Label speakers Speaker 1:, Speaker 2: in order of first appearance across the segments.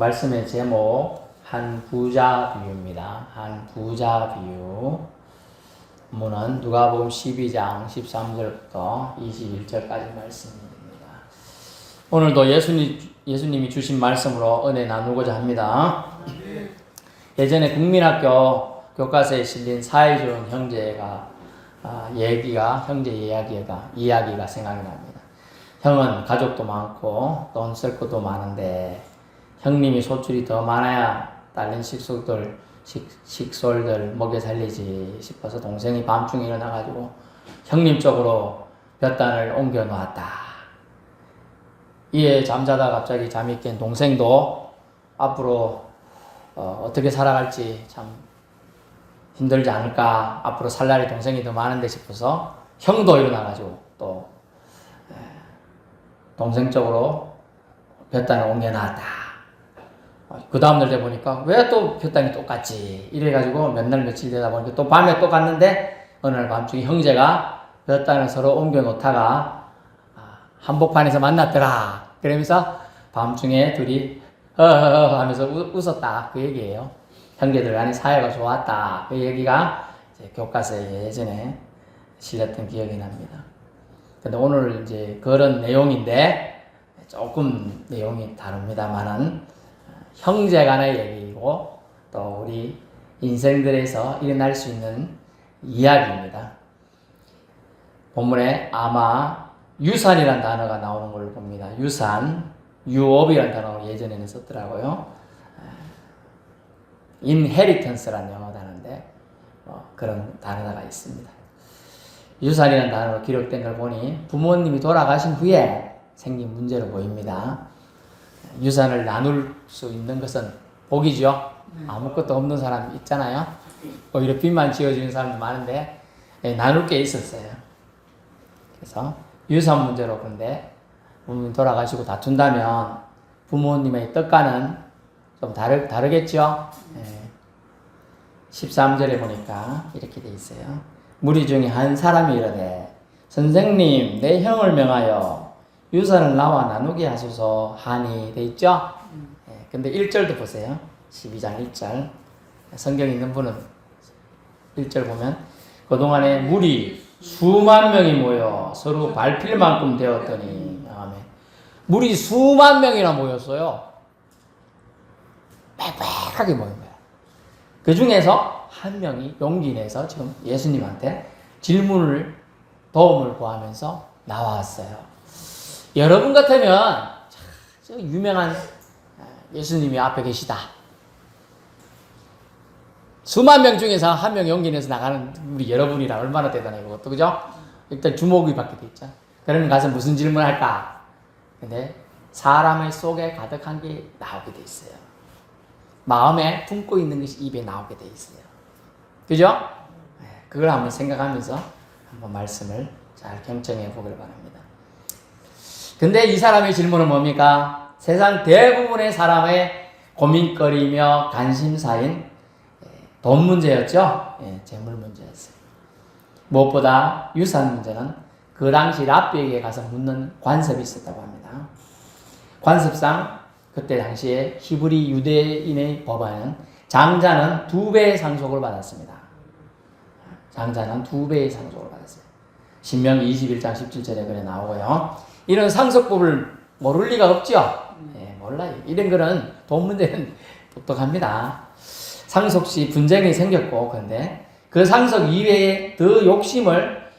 Speaker 1: 말씀의 제목 한 부자 비유입니다. 한 부자 비유. 본문은 누가복음 12장 13절부터 21절까지 말씀입니다. 오늘도 예수님이 주신 말씀으로 은혜 나누고자 합니다. 예전에 국민학교 교과서에 실린 사회주의 형제가 형제 이야기가 생각이 납니다. 형은 가족도 많고 돈 쓸 것도 많은데 형님이 소출이 더 많아야 딸린 식솔들 먹여 살리지 싶어서 동생이 밤중에 일어나가지고 형님 쪽으로 볕단을 옮겨 놓았다. 이에 잠자다 갑자기 잠이 깬 동생도 앞으로 어떻게 살아갈지 참 힘들지 않을까, 앞으로 살 날이 동생이 더 많은데 싶어서 형도 일어나가지고 또 동생 쪽으로 볕단을 옮겨 놨다. 그 다음날 돼 보니까 왜 또 볕단이 똑같지? 이래가지고 몇 날 며칠 되다 보니까 또 밤에 또 갔는데 어느 날 밤중에 형제가 볕단을 서로 옮겨 놓다가 한복판에서 만났더라. 그러면서 밤중에 둘이 하면서 웃었다. 그 얘기예요. 형제들 간의 사이가 좋았다. 그 얘기가 이제 교과서에 예전에 실렸던 기억이 납니다. 근데 오늘 이제 그런 내용인데 조금 내용이 다릅니다만은 형제 간의 얘기이고 또 우리 인생들에서 일어날 수 있는 이야기입니다. 본문에 아마 유산이라는 단어가 나오는 걸 봅니다. 유산, 유업이라는 단어를 예전에는 썼더라고요. inheritance라는 영어 단어인데 그런 단어가 있습니다. 유산이라는 단어로 기록된 걸 보니 부모님이 돌아가신 후에 생긴 문제로 보입니다. 유산을 나눌 수 있는 것은 복이죠. 아무것도 없는 사람 있잖아요. 오히려 빚만 지어지는 사람도 많은데 나눌 게 있었어요. 그래서 유산 문제로 그런데 부모님 돌아가시고 다툰다면 부모님의 떡가는 좀 다르겠죠. 13절에 보니까 이렇게 돼 있어요. 무리 중에 한 사람이 이르되 선생님 내 형을 명하여 유산을 나와 나누게 하소서 하니 돼 있죠? 근데 1절도 보세요. 12장 1절. 성경 있는 분은 1절 보면 그동안에 무리 수만 명이 모여 서로 밟힐 만큼 되었더니 아멘. 무리 수만 명이나 모였어요. 빽빽하게 모인 거예요. 그 중에서 한 명이 용기 내서 지금 예수님한테 도움을 구하면서 나왔어요. 여러분 같으면 유명한 예수님이 앞에 계시다. 수만 명 중에서 한 명 용기 내서 나가는 우리 여러분이라 얼마나 대단해요. 그것도 그죠? 일단 주목이 받게 돼 있죠. 그러면 가서 무슨 질문할까? 근데 사람의 속에 가득한 게 나오게 돼 있어요. 마음에 품고 있는 것이 입에 나오게 돼 있어요. 그죠? 그걸 한번 생각하면서 한번 말씀을 잘 경청해 보길 바랍니다. 근데 이 사람의 질문은 뭡니까? 세상 대부분의 사람의 고민거리며 관심사인 돈 문제였죠? 재물 문제였어요. 무엇보다 유산 문제는 그 당시 랍비에게 가서 묻는 관습이 있었다고 합니다. 관습상 그때 당시에 히브리 유대인의 법안은 장자는 2배의 상속을 받았습니다. 장자는 2배의 상속을 받았어요. 신명기 21장 17절에 그래 나오고요. 이런 상속법을 모를 리가 없죠. 몰라요. 이런 거는 돈 문제는 똑똑합니다. 상속 시 분쟁이 생겼고, 그런데 그 상속 이외에 더 욕심을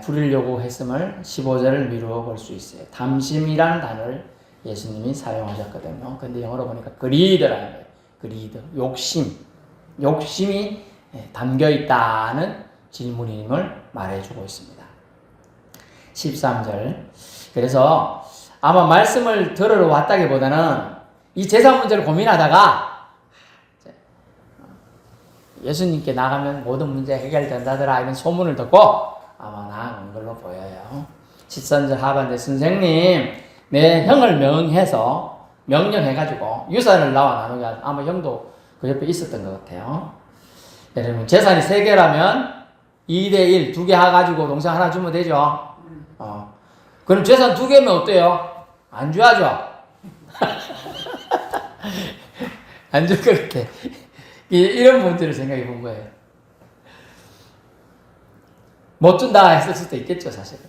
Speaker 1: 부리려고 했음을 15절을 미루어 볼 수 있어요. 담심이라는 단어를 예수님이 사용하셨거든요. 근데 영어로 보니까 greed라는 거예요. greed, 욕심이 담겨 있다는 질문임을 말해주고 있습니다. 13절. 그래서 아마 말씀을 들으러 왔다기보다는 이 재산 문제를 고민하다가 예수님께 나가면 모든 문제 해결된다더라 이런 소문을 듣고 아마 나간 걸로 보여요. 13절 하반대 선생님 내 형을 명령해가지고 유산을 나와 나누게 하자. 아마 형도 그 옆에 있었던 것 같아요. 여러분 재산이 3개라면 2대1 2개 해가지고 동생 하나 주면 되죠. 그럼 재산 2개면 어때요? 안 줘야죠. 안 줄 것 같아. 이런 문제를 생각해 본 거예요. 못 준다 했을 수도 있겠죠, 사실은.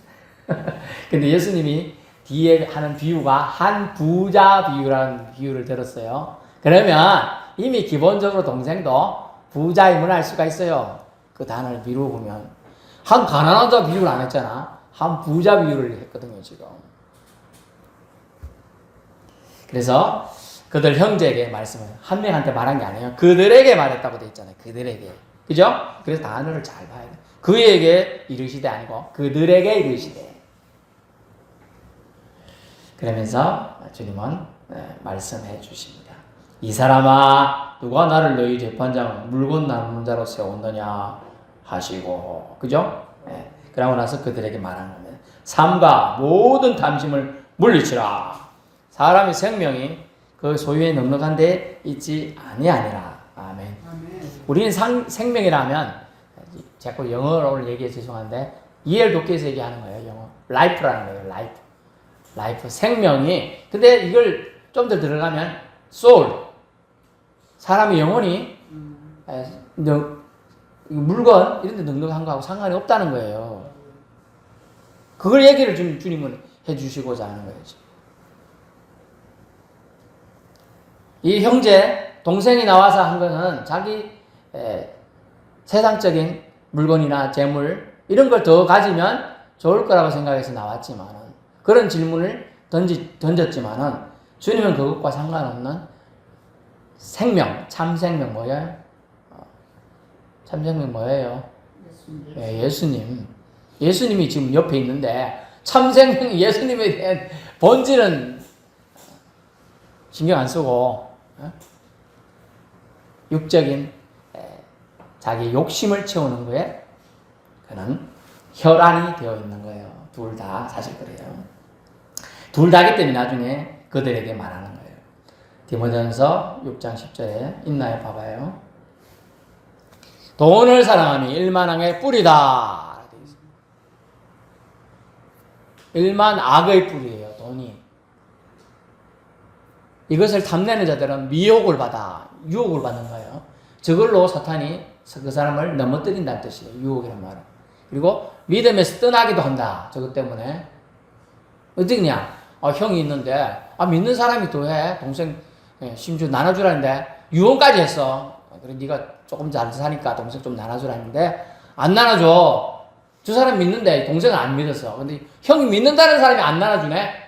Speaker 1: 근데 예수님이 뒤에 하는 비유가 한 부자 비유라는 비유를 들었어요. 그러면 이미 기본적으로 동생도 부자임을 알 수가 있어요. 그 단어를 미루어 보면. 한 가난한 자 비유를 안 했잖아. 한 부자 비유를 했거든요, 지금. 그래서 그들 형제에게 말씀을 한 명한테 말한 게 아니에요. 그들에게 말했다고 돼 있잖아요. 그들에게. 그죠? 그래서 단어를 잘 봐야 돼. 그에게 이르시되 아니고 그들에게 이르시되. 그러면서 주님은 말씀해 주십니다. 이 사람아 누가 나를 너희 재판장 물건 나누는 자로 세웠느냐 하시고. 그죠? 그러고 나서 그들에게 말하는 겁니다. 삼가 모든 탐심을 물리치라. 사람의 생명이 그 소유에 넉넉한 데 있지 아니하니라. 아멘. 우리는 생명이라면 자꾸 영어로 얘기해 죄송한데 이해를 돕기 위해서 얘기하는 거예요. 영어. life라는 거예요. life. 생명이. 근데 이걸 좀 더 들어가면 soul. 사람의 영혼이 물건 이런 데 넉넉한 거하고 상관이 없다는 거예요. 그걸 얘기를 주님은 해 주시고자 하는 거예요. 이 형제, 동생이 나와서 한 거는 자기 세상적인 물건이나 재물 이런 걸 더 가지면 좋을 거라고 생각해서 나왔지만 그런 질문을 던졌지만은 주님은 그것과 상관없는 생명, 참 생명 뭐예요? 참 생명 뭐예요? 예수님. 예수님이 지금 옆에 있는데 참 생명 예수님에 대한 본질은 신경 안 쓰고 육적인 자기 욕심을 채우는 거에 그는 혈안이 되어 있는 거예요. 둘 다 사실 그래요. 둘 다기 때문에 나중에 그들에게 말하는 거예요. 디모데전서 6장 10절에 있나요? 봐봐요. 돈을 사랑하니 일만왕의 뿌리다. 일만 악의 뿌리예요. 돈이. 이것을 탐내는 자들은 미혹을 받아 유혹을 받는 거예요. 저걸로 사탄이 그 사람을 넘어뜨린다는 뜻이에요. 유혹이란 말은. 그리고 믿음에서 떠나기도 한다. 저것 때문에. 어떻게냐? 형이 있는데 믿는 사람이 또 해. 동생 심지어 나눠주라는데 유언까지 했어. 그래 네가 조금 잘 사니까 동생 좀 나눠주라는데 안 나눠줘. 두 사람 믿는데 동생은 안 믿었어. 근데 형이 믿는다는 사람이 안 나눠주네.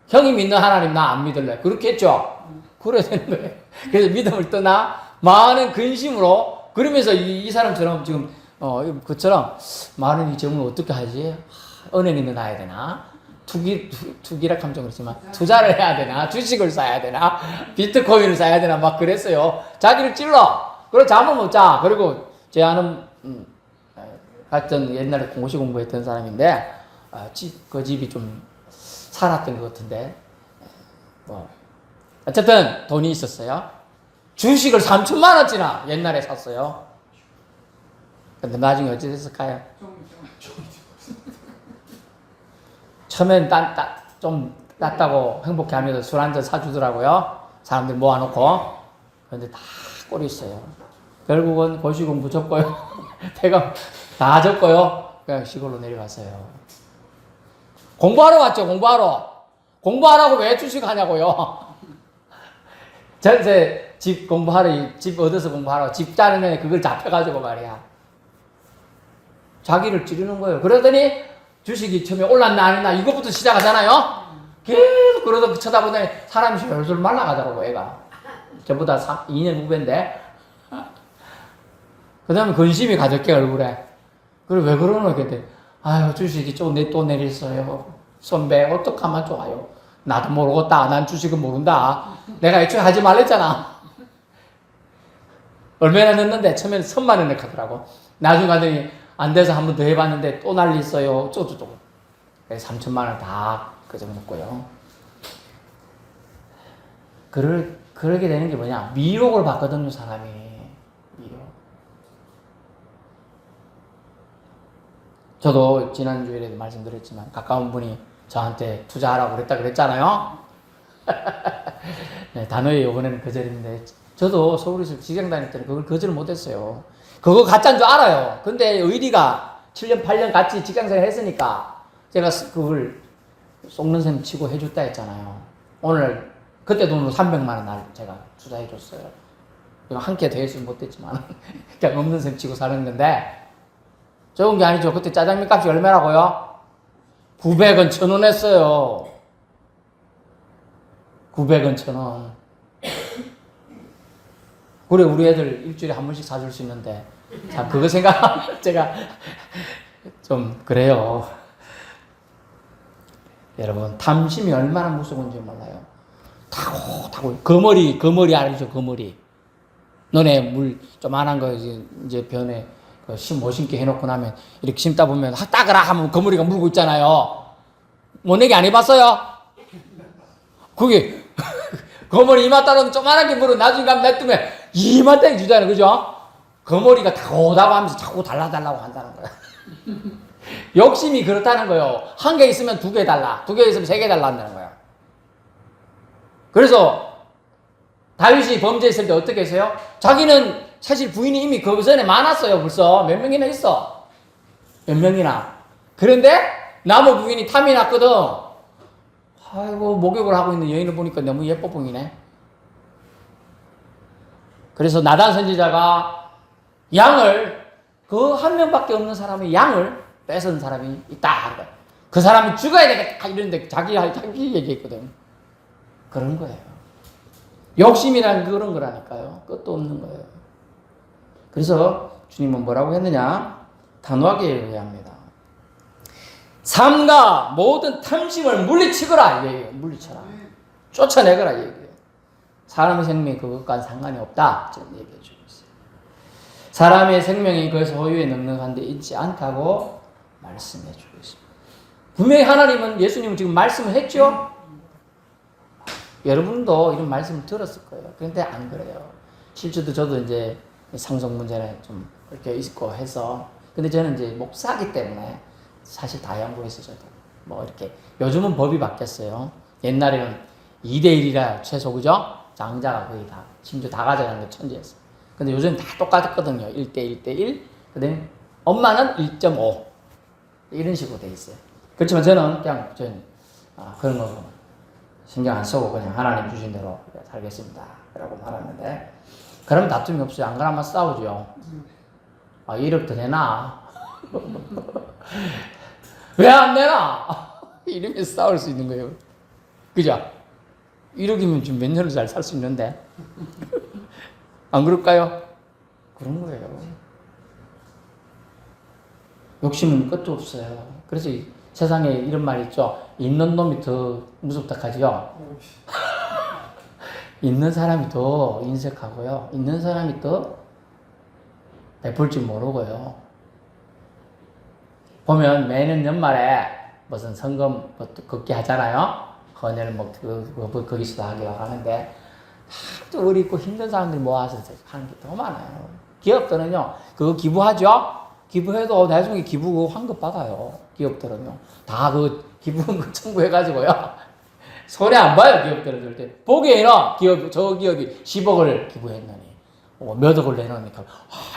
Speaker 1: 형이 믿는 하나님 나 안 믿을래. 그렇게 했죠. 그래야 되는 거예요. 그래서 믿음을 떠나 많은 근심으로 그러면서 이 사람처럼 지금 그처럼 많은 이 점을 어떻게 하지? 은행에 넣어놔야 되나? 투기라 감정 그렇지만 투자를 해야 되나? 주식을 사야 되나? 비트코인을 사야 되나? 막 그랬어요. 자기를 찔러. 그리고 잠을 못 자. 그리고 제 아는 하여튼 옛날에 공시 공부했던 사람인데 그 집이 좀 살았던 것 같은데 어쨌든 돈이 있었어요. 주식을 3천만 원치나 옛날에 샀어요. 근데 나중에 어찌 됐을까요? 처음엔 좀 땄다고 행복해하면서 술 한잔 사주더라고요. 사람들 모아놓고. 그런데 다 꼴이 있어요. 결국은 고시공부 접고요. 배가 다 접고요. 그냥 시골로 내려갔어요. 공부하러 왔죠. 공부하라고 왜 주식하냐고요. 전세 집 공부하러 집 얻어서 공부하러 집 짜는 그걸 잡혀가지고 말이야. 자기를 찌르는 거예요. 그러더니 주식이 처음에 올랐나 안 했나 이것부터 시작하잖아요. 계속 그러다 쳐다보더니 사람이 솔솔 말라가더라고 애가. 저보다 2년 후배인데. 그 다음에 근심이 가득해 얼굴에. 그래 왜 그러노? 그랬더니 아유 주식이 또 내렸어요. 선배 어떡하면 좋아요. 나도 모르겠다. 난 주식은 모른다. 내가 애초에 하지 말랬잖아. 얼마나 넣었는데 처음에는 1,000만 원을 가더라고. 나중에 가더니 안 돼서 한 번 더 해봤는데 또 날렸어요. 쪼쪼쪼. 그래서 3,000만 원 다 그저 먹고요. 그러게 되는 게 뭐냐? 미혹을 받거든요, 사람이. 미혹. 저도 지난주에도 말씀드렸지만 가까운 분이 저한테 투자하라고 그랬잖아요. 네, 단어의 이번에는 거절인데 저도 서울에서 직장 다닐 때는 그걸 거절을 못했어요. 그거 가짜인 줄 알아요. 근데 의리가 7년 8년 같이 직장생활 했으니까 제가 그걸 속는 셈 치고 해줬다 했잖아요. 오늘 그때 돈으로 300만 원 날 제가 투자해 줬어요. 한 개 더 했으면 못했지만 그냥 없는 셈 치고 사는 건데 적은 게 아니죠. 그때 짜장면 값이 얼마라고요? 900원 1,000원 했어요. 900원 1,000원. 그래 우리 애들 일주일에 한 번씩 사줄 수 있는데 자 그거 생각 제가 좀 그래요. 여러분 탐심이 얼마나 무서운지 몰라요. 타고 거머리 알죠? 거머리. 너네 물 조만한 거 이제 변에 못 심게 해놓고 나면 이렇게 심다 보면 따그라 하면 거머리가 물고 있잖아요. 모내기 안 해봤어요? 그게 거머리 이마따로 조만하게 물어 나중에 가면 냅두면 이마땅이 주잖아요. 그죠? 거머리가 타고다고 하면서 자꾸 달라달라고 한다는 거야. 욕심이 그렇다는 거예요. 한 개 있으면 2개 달라. 2개 있으면 3개 달라 한다는 거야. 그래서 다윗이 범죄했을 때 어떻게 했어요? 자기는 사실 부인이 이미 그 전에 많았어요. 벌써 몇 명이나 있어. 몇 명이나. 그런데 나무 부인이 탐이 났거든. 아이고 목욕을 하고 있는 여인을 보니까 너무 예뻐 보이네. 그래서 나단 선지자가 양을 그 한 명밖에 없는 사람의 양을 뺏은 사람이 있다. 그 사람이 죽어야 되겠다 이런데 자기 얘기했거든. 그런 거예요. 욕심이란 그런 거라니까요. 끝도 없는 거예요. 그래서 주님은 뭐라고 했느냐? 단호하게 얘기합니다. 삼가 모든 탐심을 물리치거라. 얘기해요. 물리쳐라. 쫓아내거라. 얘기해요. 사람의 생명이 그것과는 상관이 없다. 저는 얘기해 주고 있어요. 사람의 생명이 그 소유에 넉넉한데 있지 않다고 말씀해 주고 있습니다. 분명히 하나님은 예수님은 지금 말씀을 했죠? 여러분도 이런 말씀을 들었을 거예요. 그런데 안 그래요. 실제로 저도 이제 상속 문제는 좀 이렇게 있고 해서 근데 저는 이제 목사기 때문에 사실 다 양보했어요. 저도 뭐 이렇게 요즘은 법이 바뀌었어요. 옛날에는 2대1이라 최소 그죠? 장자가 거의 다 심지어 다 가져가는 게 천지였어요. 근데 요즘 다 똑같거든요. 1대1, 그다음에 엄마는 1.5 이런 식으로 돼 있어요. 그렇지만 저는 그냥 그런 거 신경 안 쓰고 그냥 하나님 주신 대로 살겠습니다. 라고 말하는데 그러면 다툼이 없어요. 안 그러면 싸우죠. 1억 더 내놔. 왜 안 내놔? 이러면 싸울 수 있는 거예요. 그죠? 1억이면 지금 몇 년을 잘 살 수 있는데. 안 그럴까요? 그런 거예요. 욕심은 끝도 없어요. 그래서 세상에 이런 말 있죠. 있는 놈이 더 무섭다 하지요. 있는 사람이 더 인색하고요. 있는 사람이 더 베풀 줄 모르고요. 보면 매년 연말에 무슨 성금 걷기 하잖아요. 헌혈 거기서도 하기도 하는데 하도 어리고 힘든 사람들이 모아서 하는 게 더 많아요. 기업들은요. 그거 기부하죠. 기부해도 나중에 기부 환급 받아요. 기업들은요. 다 그 기부금 청구해가지고요. 손해 안 봐요. 기업들은 절대. 보기에는 저 기업이 10억을 기부했느니 몇 억을 내놓으니까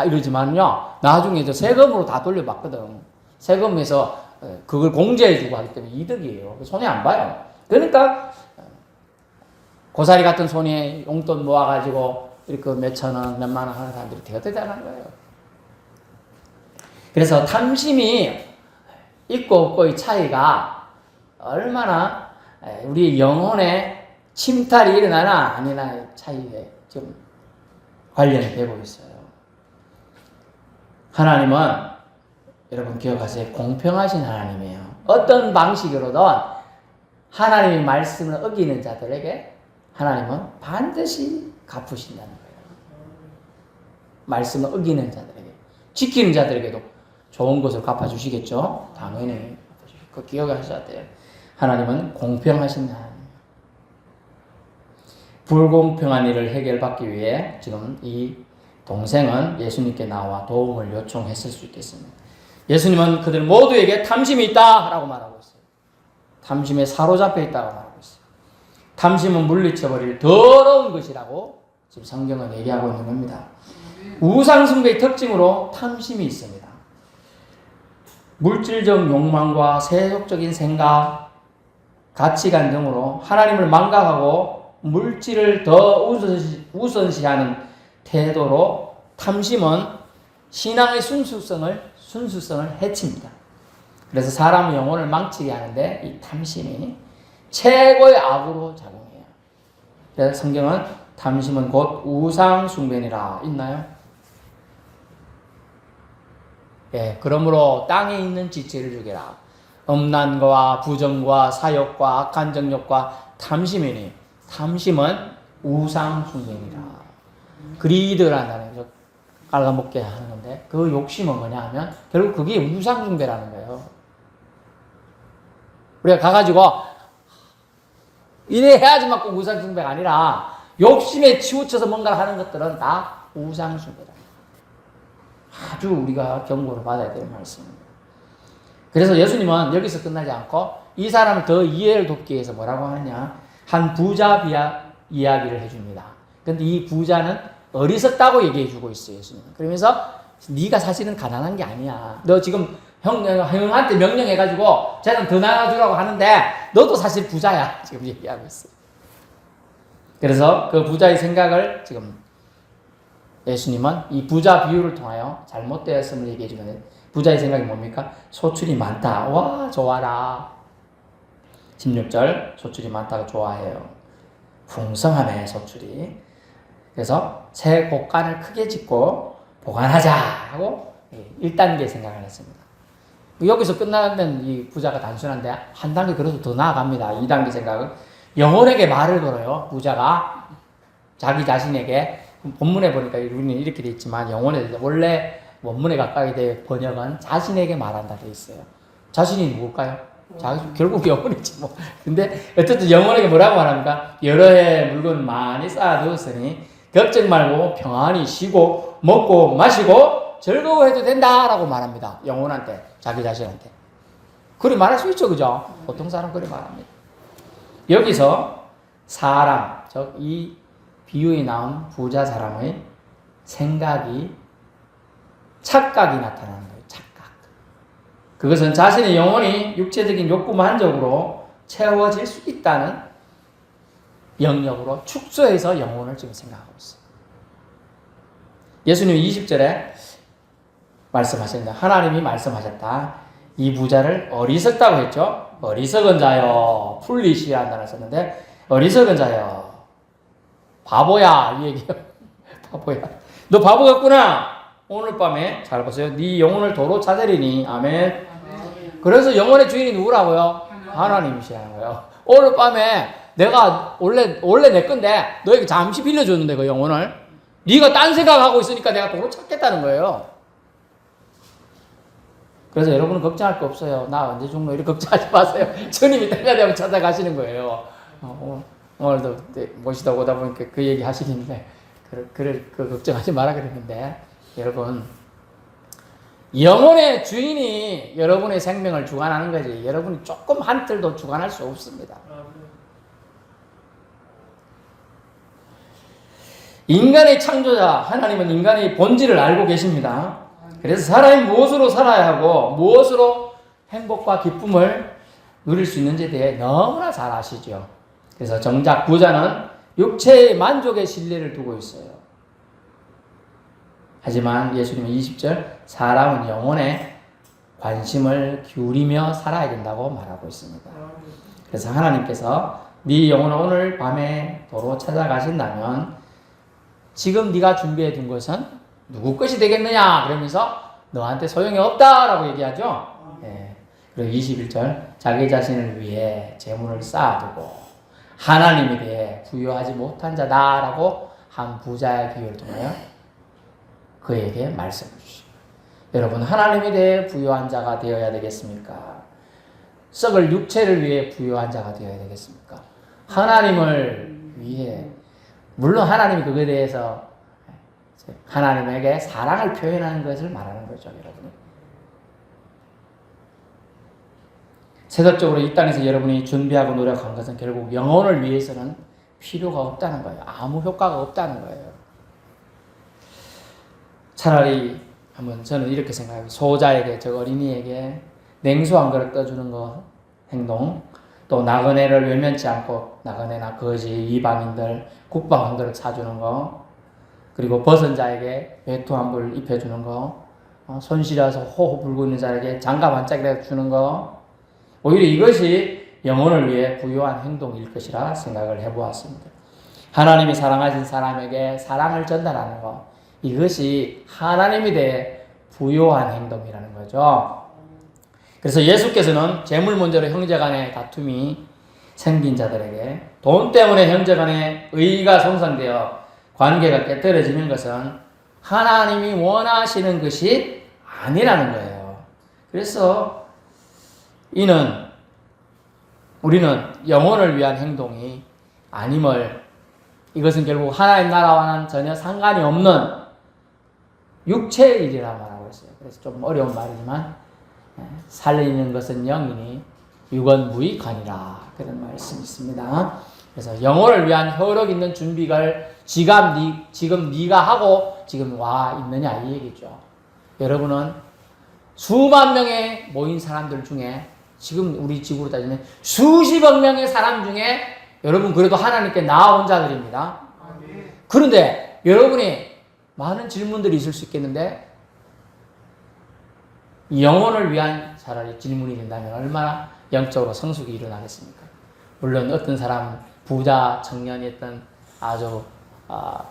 Speaker 1: 이러지만요. 나중에 저 세금으로 다 돌려받거든. 세금에서 그걸 공제해주고 하기 때문에 이득이에요. 손해 안 봐요. 그러니까 고사리 같은 손에 용돈 모아가지고 이렇게 몇천 원, 몇만 원 하는 사람들이 되게 대단한 거예요. 그래서 탐심이 있고 없고의 차이가 얼마나 우리 영혼에 침탈이 일어나나 아니나의 차이에 좀 관련이 되고 있어요. 하나님은 여러분 기억하세요. 공평하신 하나님이에요. 어떤 방식으로든 하나님의 말씀을 어기는 자들에게 하나님은 반드시 갚으신다는 거예요. 말씀을 어기는 자들에게. 지키는 자들에게도 좋은 것을 갚아주시겠죠? 당연히 그 기억하셔야 돼요. 하나님은 공평하신 하나님. 불공평한 일을 해결받기 위해 지금 이 동생은 예수님께 나와 도움을 요청했을 수 있겠습니다. 예수님은 그들 모두에게 탐심이 있다라고 말하고 있어요. 탐심에 사로잡혀 있다고 말하고 있어요. 탐심은 물리쳐버릴 더러운 것이라고 지금 성경은 얘기하고 있는 겁니다. 우상숭배의 특징으로 탐심이 있습니다. 물질적 욕망과 세속적인 생각, 가치관 등으로 하나님을 망각하고 물질을 더 우선시하는 태도로 탐심은 신앙의 순수성을 해칩니다. 그래서 사람의 영혼을 망치게 하는데 이 탐심이 최고의 악으로 작용해요. 그래서 성경은 탐심은 곧 우상숭배니라 있나요? 예, 그러므로 땅에 있는 지체를 죽여라. 음란과 부정과 사욕과 악한 정욕과 탐심이니 탐심은 우상숭배니라. 그리드라는 단어죠. 깔아먹게 하는 건데 그 욕심은 뭐냐 하면 결국 그게 우상숭배라는 거예요. 우리가 가가지고 이래 해야지만 꼭 우상숭배가 아니라 욕심에 치우쳐서 뭔가를 하는 것들은 다 우상숭배다. 아주 우리가 경고를 받아야 될 말씀입니다. 그래서 예수님은 여기서 끝나지 않고 이 사람을 더 이해를 돕기 위해서 뭐라고 하느냐, 한 부자 이야기를 해줍니다. 그런데 이 부자는 어리석다고 얘기해주고 있어요, 예수님. 그러면서 네가 사실은 가난한 게 아니야. 너 지금 형한테 명령해가지고 재산 더 나눠주라고 하는데 너도 사실 부자야. 지금 얘기하고 있어요. 그래서 그 부자의 생각을 지금 예수님은 이 부자 비유를 통하여 잘못되었음을 얘기해 주면 부자의 생각이 뭡니까? 소출이 많다. 와, 좋아라. 16절 소출이 많다고 좋아해요. 풍성하네, 소출이. 그래서 새 곡간을 크게 짓고 보관하자 하고 1단계 생각을 했습니다. 여기서 끝나면 이 부자가 단순한데 한 단계 그래도 더 나아갑니다. 2단계 생각은 영혼에게 말을 걸어요. 부자가 자기 자신에게. 본문에 보니까 우리는 이렇게 돼 있지만 영혼에 원래 원문에 가까이 돼 번역은 자신에게 말한다 돼 있어요. 자신이 누굴까요? 결국 영혼이지 뭐. 근데 어쨌든 영혼에게 뭐라고 말합니까? 여러 해 물건 많이 쌓아두었으니 걱정 말고 평안히 쉬고 먹고 마시고 즐거워해도 된다라고 말합니다. 영혼한테, 자기 자신한테. 그리 말할 수 있죠, 그죠? 보통 사람 그리 말합니다. 여기서 사람, 즉 이 비유에 나온 부자 사람의 생각이 착각이 나타나는 거예요. 착각. 그것은 자신의 영혼이 육체적인 욕구 만족으로 채워질 수 있다는 영역으로 축소해서 영혼을 지금 생각하고 있어요. 예수님이 20절에 말씀하셨는데 하나님이 말씀하셨다. 이 부자를 어리석다고 했죠. 어리석은 자여, 풀리시라는 단어를 썼는데 어리석은 자여, 바보야 이 얘기예요. 바보야. 너 바보 같구나. 오늘 밤에 잘 보세요. 네 영혼을 도로 찾으리니. 아멘. 그래서 영혼의 주인이 누구라고요? 하나님이시라는 거예요. 오늘 밤에 내가 원래 내 건데 너에게 잠시 빌려줬는데 그 영혼을 네가 딴 생각하고 있으니까 내가 도로 찾겠다는 거예요. 그래서 여러분은 걱정할 거 없어요. 나 언제 죽노? 이렇게 걱정하지 마세요. 주님이 때가 되면 찾아가시는 거예요. 오늘도 모시다 오다 보니까 그 얘기 하시는데 그 걱정하지 마라 그랬는데 여러분 영혼의 주인이 여러분의 생명을 주관하는 거지 여러분이 조금 한틀도 주관할 수 없습니다. 인간의 창조자 하나님은 인간의 본질을 알고 계십니다. 그래서 사람이 무엇으로 살아야 하고 무엇으로 행복과 기쁨을 누릴 수 있는지에 대해 너무나 잘 아시죠. 그래서 정작 부자는 육체의 만족에 신뢰를 두고 있어요. 하지만 예수님은 20절 사람은 영혼에 관심을 기울이며 살아야 된다고 말하고 있습니다. 그래서 하나님께서 네 영혼을 오늘 밤에 도로 찾아가신다면 지금 네가 준비해 둔 것은 누구 것이 되겠느냐 그러면서 너한테 소용이 없다라고 얘기하죠. 네. 그리고 21절 자기 자신을 위해 재물을 쌓아두고 하나님에 대해 부유하지 못한 자다라고 한 부자의 비유를 통하여 그에게 말씀을 주시고 여러분 하나님에 대해 부유한 자가 되어야 되겠습니까? 썩을 육체를 위해 부유한 자가 되어야 되겠습니까? 하나님을 위해 물론 하나님이 그거에 대해서 하나님에게 사랑을 표현하는 것을 말하는 거죠, 여러분. 세속적으로 이 땅에서 여러분이 준비하고 노력한 것은 결국 영혼을 위해서는 필요가 없다는 거예요. 아무 효과가 없다는 거예요. 차라리 한번 저는 이렇게 생각해요. 소자에게, 저 어린이에게 냉수 한 그릇 떠주는 거 행동, 또 나그네를 외면치 않고 나그네나 거지, 이방인들 국밥 한 그릇 사주는 거, 그리고 벗은 자에게 외투 한 벌 입혀주는 거, 손 시려서 호호 불고 있는 자에게 장갑 한 짝이라도 주는 거, 오히려 이것이 영혼을 위해 부요한 행동일 것이라 생각을 해보았습니다. 하나님이 사랑하신 사람에게 사랑을 전달하는 것, 이것이 하나님에 대해 부요한 행동이라는 거죠. 그래서 예수께서는 재물 문제로 형제간의 다툼이 생긴 자들에게 돈 때문에 형제간의 의가 손상되어 관계가 깨뜨려지는 것은 하나님이 원하시는 것이 아니라는 거예요. 그래서 우리는 영혼을 위한 행동이 아님을, 이것은 결국 하나님 나라와는 전혀 상관이 없는 육체의 일이라 말하고 있어요. 그래서 좀 어려운 말이지만 살리는 것은 영이니 육은 무익하니라, 그런 말씀이 있습니다. 그래서 영혼을 위한 효력 있는 준비를 지금 네가 하고 지금 와 있느냐 이 얘기죠. 여러분은 수만 명의 모인 사람들 중에, 지금 우리 지구로 따지면 수십억 명의 사람 중에 여러분 그래도 하나님께 나아온 자들입니다. 그런데 여러분이 많은 질문들이 있을 수 있겠는데, 영혼을 위한 차라리 질문이 된다면 얼마나 영적으로 성숙이 일어나겠습니까? 물론 어떤 사람, 부자 청년이었던 아주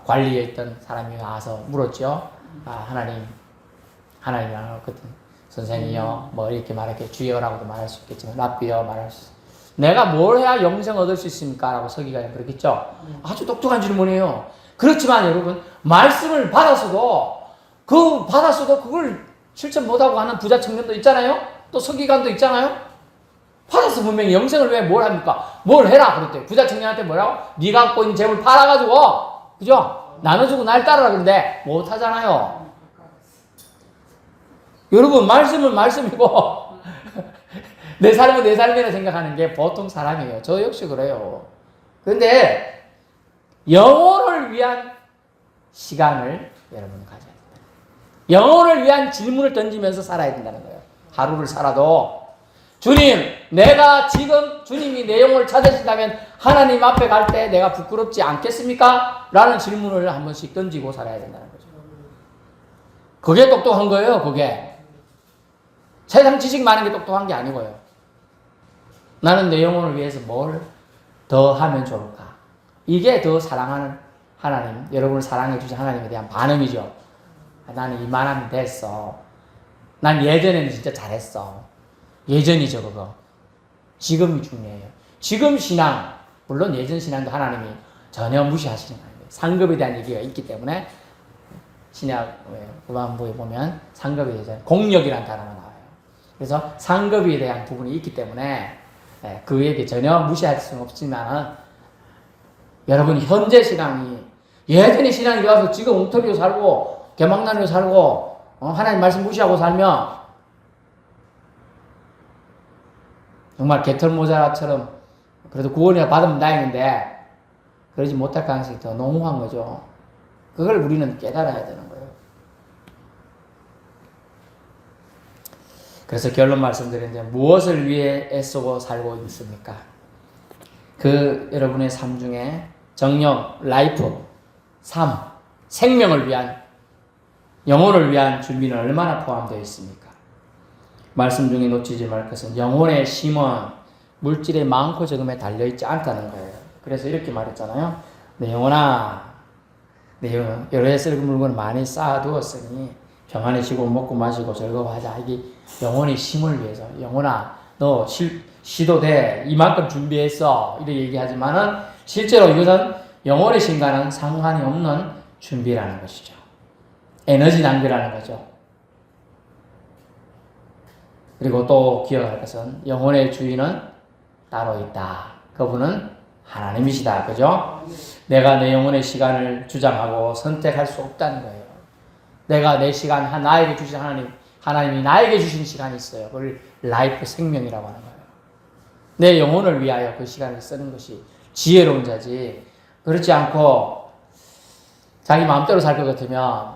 Speaker 1: 관리에 있던 사람이 와서 물었죠. 하나님이랑 어떤 선생이요, 뭐 이렇게 말할게, 주여라고도 말할 수 있겠지만 랍비여 말할 수 있어요. 내가 뭘 해야 영생 얻을 수 있습니까? 라고 서기관이 그러겠죠. 아주 똑똑한 질문이에요. 그렇지만 여러분, 말씀을 받았어도 그걸 실천 못하고 하는 부자 청년도 있잖아요. 또 서기관도 있잖아요. 받았어, 분명히. 영생을 왜 뭘 합니까? 뭘 해라 그랬대. 부자 청년한테 뭐라고? 네가 갖고 있는 재물 팔아가지고, 그죠? 나눠주고 날 따르라 그러는데 못하잖아요. 여러분, 말씀은 말씀이고 내 삶은 내 삶이라 생각하는 게 보통 사람이에요. 저 역시 그래요. 그런데 영혼을 위한 시간을 여러분 가져야 됩니다. 영혼을 위한 질문을 던지면서 살아야 된다는 거예요. 하루를 살아도 주님, 내가 지금 주님이 내 영혼을 찾으신다면 하나님 앞에 갈 때 내가 부끄럽지 않겠습니까? 라는 질문을 한 번씩 던지고 살아야 된다는 거죠. 그게 똑똑한 거예요. 그게 세상 지식 많은 게 똑똑한 게 아니고요. 나는 내 영혼을 위해서 뭘 더 하면 좋을까? 이게 더 사랑하는 하나님, 여러분을 사랑해 주신 하나님에 대한 반응이죠. 나는 이만하면 됐어. 난 예전에는 진짜 잘했어. 예전이죠, 그거. 지금이 중요해요. 지금 신앙, 물론 예전 신앙도 하나님이 전혀 무시하시는 거 아니에요. 상급에 대한 얘기가 있기 때문에 신약 후반부에 보면 상급에 대해서 공력이라는 단어가 나와요. 그래서 상급에 대한 부분이 있기 때문에 그 얘기 전혀 무시할 수는 없지만, 여러분이 현재 신앙이, 예전의 신앙이 와서 지금 엉터리로 살고 개망나니로 살고 하나님 말씀 무시하고 살면 정말 개털모자처럼 그래도 구원이나 받으면 다행인데 그러지 못할 가능성이 더 농후한 거죠. 그걸 우리는 깨달아야 되는 거예요. 그래서 결론 말씀드리는데, 무엇을 위해 애쓰고 살고 있습니까? 여러분의 삶 중에 정령, 라이프, 삶, 생명을 위한, 영혼을 위한 준비는 얼마나 포함되어 있습니까? 말씀 중에 놓치지 말 것은 영혼의 심은 물질의 많고 적음에 달려있지 않다는 거예요. 그래서 이렇게 말했잖아요. 내 영혼아, 내 영혼, 여러 해 쓸 물건을 많이 쌓아두었으니 평안해지고 먹고 마시고 즐거워하자. 이게 영혼의 심을 위해서. 영혼아, 너 시도 돼. 이만큼 준비했어. 이렇게 얘기하지만은 실제로 이것은 영혼의 심과는 상관이 없는 준비라는 것이죠. 에너지 낭비라는 거죠. 그리고 또 기억할 것은 영혼의 주인은 따로 있다. 그분은 하나님이시다. 그죠? 내가 내 영혼의 시간을 주장하고 선택할 수 없다는 거예요. 내가 내 시간, 나에게 주신 하나님이 나에게 주신 시간이 있어요. 그걸 라이프, 생명이라고 하는 거예요. 내 영혼을 위하여 그 시간을 쓰는 것이 지혜로운 자지. 그렇지 않고 자기 마음대로 살 것 같으면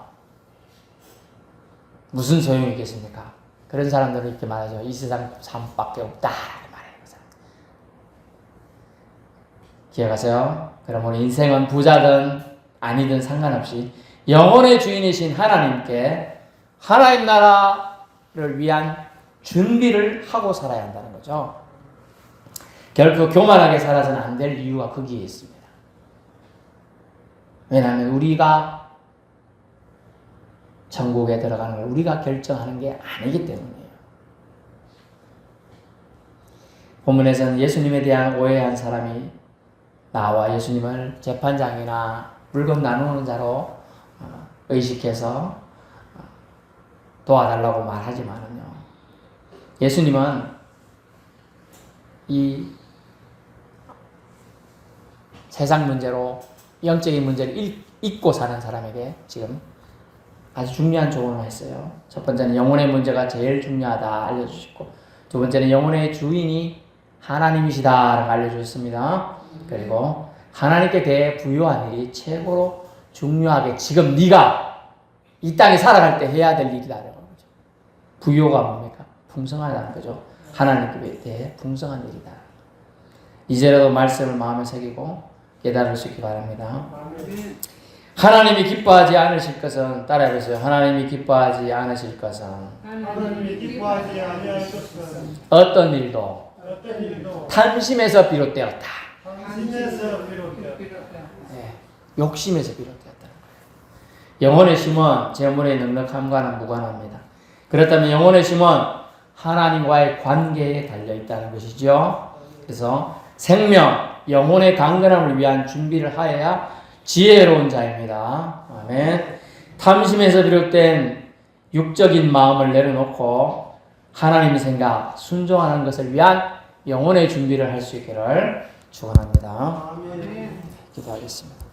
Speaker 1: 무슨 소용이 있겠습니까? 그런 사람들은 이렇게 말하죠. 이 세상 삶밖에 없다. 말해요. 기억하세요. 그럼 우리 인생은 부자든 아니든 상관없이 영혼의 주인이신 하나님께 하나님 나라를 위한 준비를 하고 살아야 한다는 거죠. 결코 교만하게 살아서는 안 될 이유가 거기에 있습니다. 왜냐하면 우리가 천국에 들어가는 걸 우리가 결정하는 게 아니기 때문이에요. 본문에서는 예수님에 대한 오해한 사람이 나와 예수님을 재판장이나 물건 나누는 자로 의식해서 도와달라고 말하지만은요. 예수님은 이 세상 문제로 영적인 문제를 잊고 사는 사람에게 지금 아주 중요한 조언을 했어요. 첫 번째는 영혼의 문제가 제일 중요하다 알려주셨고, 두 번째는 영혼의 주인이 하나님이시다라고 알려주셨습니다. 그리고 하나님께 대해 부요한 일이 최고로 중요하게 지금 네가 이 땅에 살아갈 때 해야 될 일이다라는 거죠. 부요가 뭡니까? 풍성하다는 거죠. 하나님께 대해 풍성한 일이다. 이제라도 말씀을 마음에 새기고 깨달을 수 있기 바랍니다. 하나님이 기뻐하지 않으실 것은, 따라해보세요. 하나님이 기뻐하지 않으실 것은 어떤 일도 탐심에서 비롯되었다. 네, 욕심에서 비롯되었다. 영혼의 심은 재물의 넉넉함과는 무관합니다. 그렇다면 영혼의 심은 하나님과의 관계에 달려있다는 것이죠. 그래서 생명, 영혼의 강건함을 위한 준비를 하여야 지혜로운 자입니다. 아멘. 탐심에서 비롯된 육적인 마음을 내려놓고 하나님 생각, 순종하는 것을 위한 영혼의 준비를 할 수 있기를 축원합니다. 기도하겠습니다.